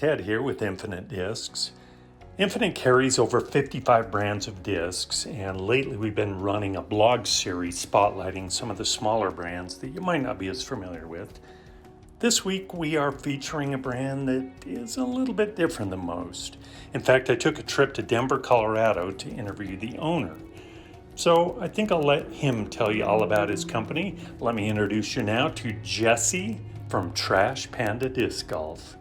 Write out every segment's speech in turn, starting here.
Ted here with Infinite Discs. Infinite carries over 55 brands of discs, and lately we've been running a blog series spotlighting some of the smaller brands that you might not be as familiar with. This week we are featuring a brand that is a little bit different than most. In fact, I took a trip to Denver, Colorado to interview the owner. So I think I'll let him tell you all about his company. Let me introduce you now to Jesse from Trash Panda Disc Golf.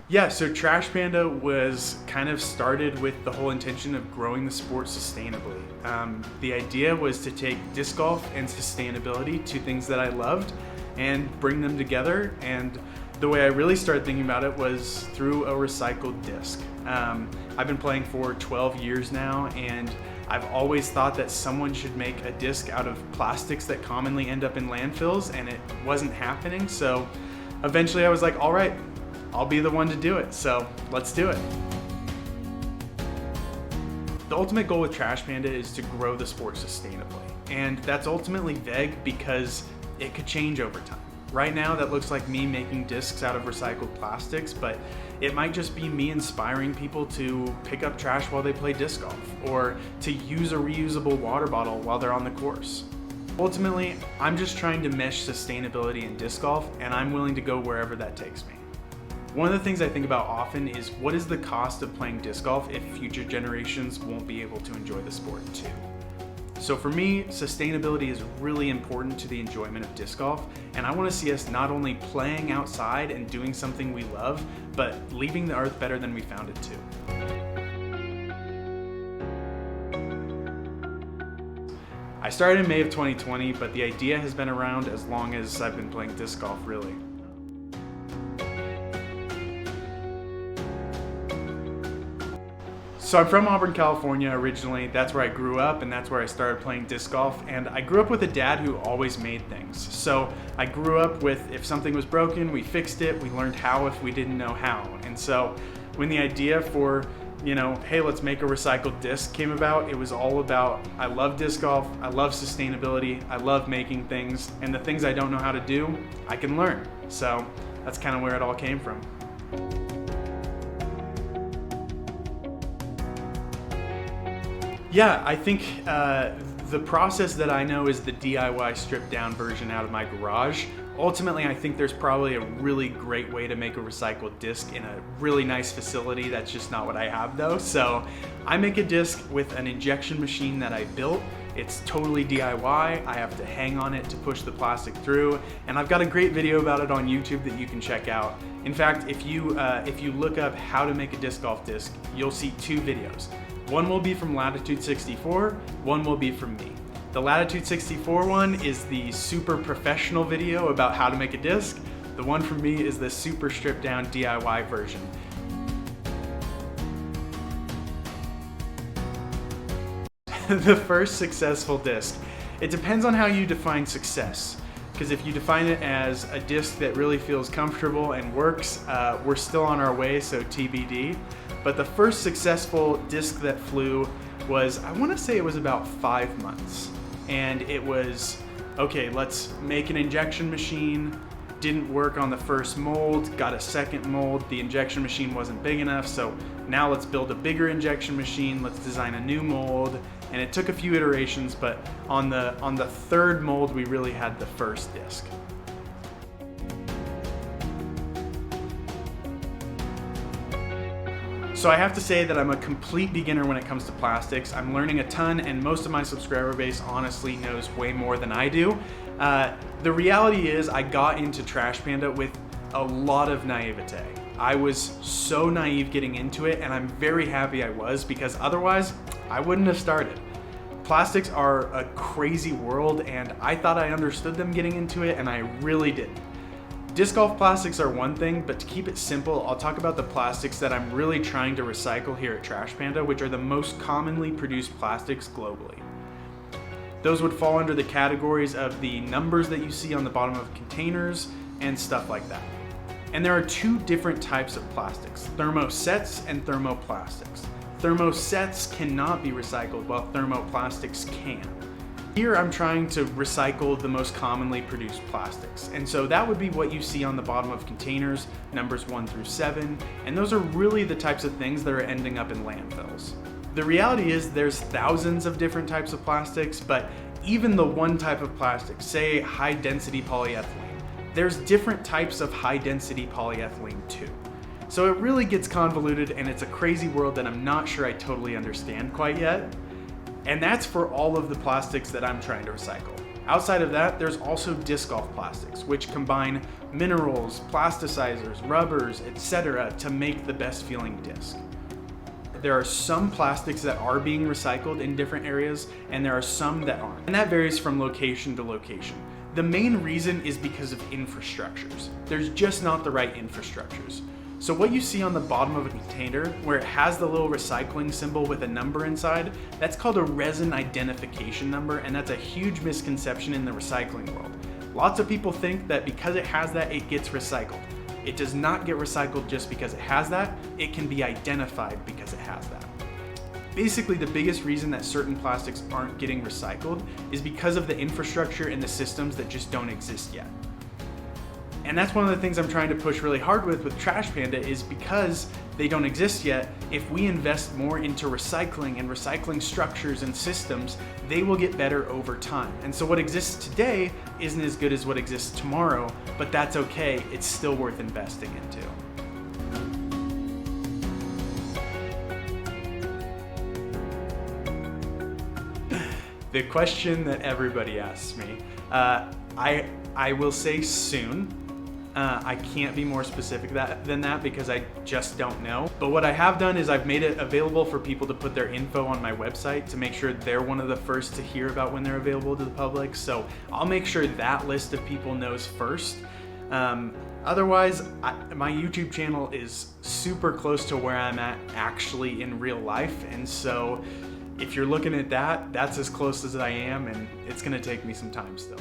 Yeah, so Trash Panda was kind of started with the whole intention of growing the sport sustainably. The idea was to take disc golf and sustainability, two things that I loved, and bring them together. And the way I really started thinking about it was through a recycled disc. I've been playing for 12 years now, and I've always thought that someone should make a disc out of plastics that commonly end up in landfills, and it wasn't happening. So eventually I was like, all right, I'll be the one to do it, so let's do it. The ultimate goal with Trash Panda is to grow the sport sustainably, and that's ultimately vague because it could change over time. Right now that looks like me making discs out of recycled plastics, but it might just be me inspiring people to pick up trash while they play disc golf, or to use a reusable water bottle while they're on the course. Ultimately, I'm just trying to mesh sustainability in disc golf, and I'm willing to go wherever that takes me. One of the things I think about often is what is the cost of playing disc golf if future generations won't be able to enjoy the sport too? So for me, sustainability is really important to the enjoyment of disc golf, and I want to see us not only playing outside and doing something we love, but leaving the earth better than we found it too. I started in May of 2020, but the idea has been around as long as I've been playing disc golf, really. So I'm from Auburn, California originally. That's where I grew up, and that's where I started playing disc golf. And I grew up with a dad who always made things. So I grew up with, if something was broken, we fixed it. We learned how if we didn't know how. And so when the idea for, hey, let's make a recycled disc came about, it was all about, I love disc golf, I love sustainability, I love making things, and the things I don't know how to do, I can learn. So that's kind of where it all came from. Yeah, I think the process that I know is the DIY stripped down version out of my garage. Ultimately, I think there's probably a really great way to make a recycled disc in a really nice facility. That's just not what I have though. So I make a disc with an injection machine that I built. It's totally DIY. I have to hang on it to push the plastic through, and I've got a great video about it on YouTube that you can check out. In fact, if you look up how to make a disc golf disc, you'll see two videos. One will be from Latitude 64, one will be from me. The Latitude 64 one is the super professional video about how to make a disc. The one from me is the super stripped down DIY version. The first successful disc. It depends on how you define success. Because if you define it as a disc that really feels comfortable and works, we're still on our way, so TBD. But the first successful disc that flew was, I want to say it was about 5 months. And it was, okay, let's make an injection machine. Didn't work on the first mold, got a second mold. The injection machine wasn't big enough, so now let's build a bigger injection machine. Let's design a new mold. And it took a few iterations, but on the third mold, we really had the first disc. So I have to say that I'm a complete beginner when it comes to plastics. I'm learning a ton, and most of my subscriber base honestly knows way more than I do. The reality is I got into Trash Panda with a lot of naivete. I was so naive getting into it, and I'm very happy I was, because otherwise I wouldn't have started. Plastics are a crazy world, and I thought I understood them getting into it, and I really didn't. Disc golf plastics are one thing, but to keep it simple, I'll talk about the plastics that I'm really trying to recycle here at Trash Panda, which are the most commonly produced plastics globally. Those would fall under the categories of the numbers that you see on the bottom of containers and stuff like that. And there are two different types of plastics, thermosets and thermoplastics. Thermosets cannot be recycled while thermoplastics can. Here I'm trying to recycle the most commonly produced plastics. And so that would be what you see on the bottom of containers, numbers 1 through 7. And those are really the types of things that are ending up in landfills. The reality is there's thousands of different types of plastics, but even the one type of plastic, say high density polyethylene, there's different types of high density polyethylene too. So it really gets convoluted and it's a crazy world that I'm not sure I totally understand quite yet. And that's for all of the plastics that I'm trying to recycle. Outside of that, there's also disc golf plastics, which combine minerals, plasticizers, rubbers, etc. to make the best feeling disc. There are some plastics that are being recycled in different areas, and there are some that aren't. And that varies from location to location. The main reason is because of infrastructures. There's just not the right infrastructures. So what you see on the bottom of a container, where it has the little recycling symbol with a number inside, that's called a resin identification number, and that's a huge misconception in the recycling world. Lots of people think that because it has that, it gets recycled. It does not get recycled just because it has that, it can be identified because it has that. Basically, the biggest reason that certain plastics aren't getting recycled is because of the infrastructure and the systems that just don't exist yet. And that's one of the things I'm trying to push really hard with Trash Panda, is because they don't exist yet, if we invest more into recycling and recycling structures and systems, they will get better over time. And so what exists today isn't as good as what exists tomorrow, but that's okay, it's still worth investing into. The question that everybody asks me, I will say soon. I can't be more specific than that because I just don't know. But what I have done is I've made it available for people to put their info on my website to make sure they're one of the first to hear about when they're available to the public. So I'll make sure that list of people knows first. Otherwise, my YouTube channel is super close to where I'm at actually in real life. And so if you're looking at that, that's as close as I am, and it's gonna take me some time still.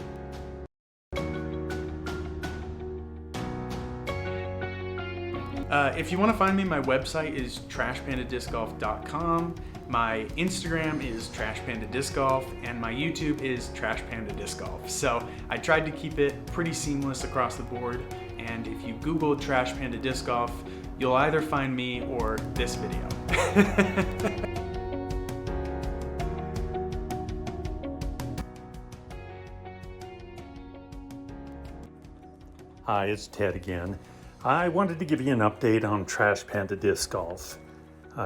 If you want to find me, my website is trashpandadiscgolf.com. My Instagram is Trash Panda Disc Golf, and my YouTube is Trash Panda Disc Golf. So I tried to keep it pretty seamless across the board. And if you Google Trash Panda Disc Golf, you'll either find me or this video. Hi, it's Ted again. I wanted to give you an update on Trash Panda Disc Golf.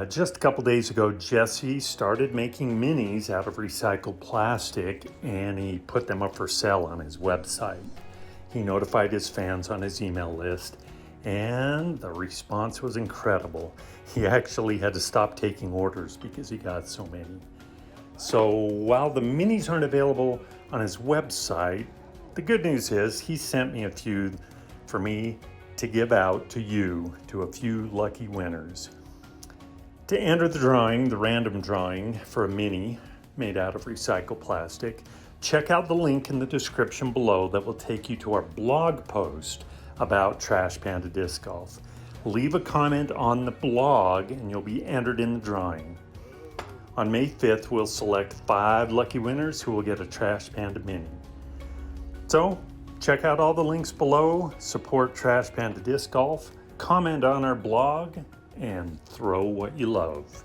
Just a couple days ago, Jesse started making minis out of recycled plastic, and he put them up for sale on his website. He notified his fans on his email list, and the response was incredible. He actually had to stop taking orders because he got so many. So while the minis aren't available on his website, the good news is he sent me a few for me to give out to you, to a few lucky winners. To enter the drawing, the random drawing for a mini made out of recycled plastic, check out the link in the description below that will take you to our blog post about Trash Panda Disc Golf. Leave a comment on the blog and you'll be entered in the drawing. On May 5th, we'll select 5 lucky winners who will get a Trash Panda mini. So, check out all the links below, support Trash Panda Disc Golf, comment on our blog, and throw what you love.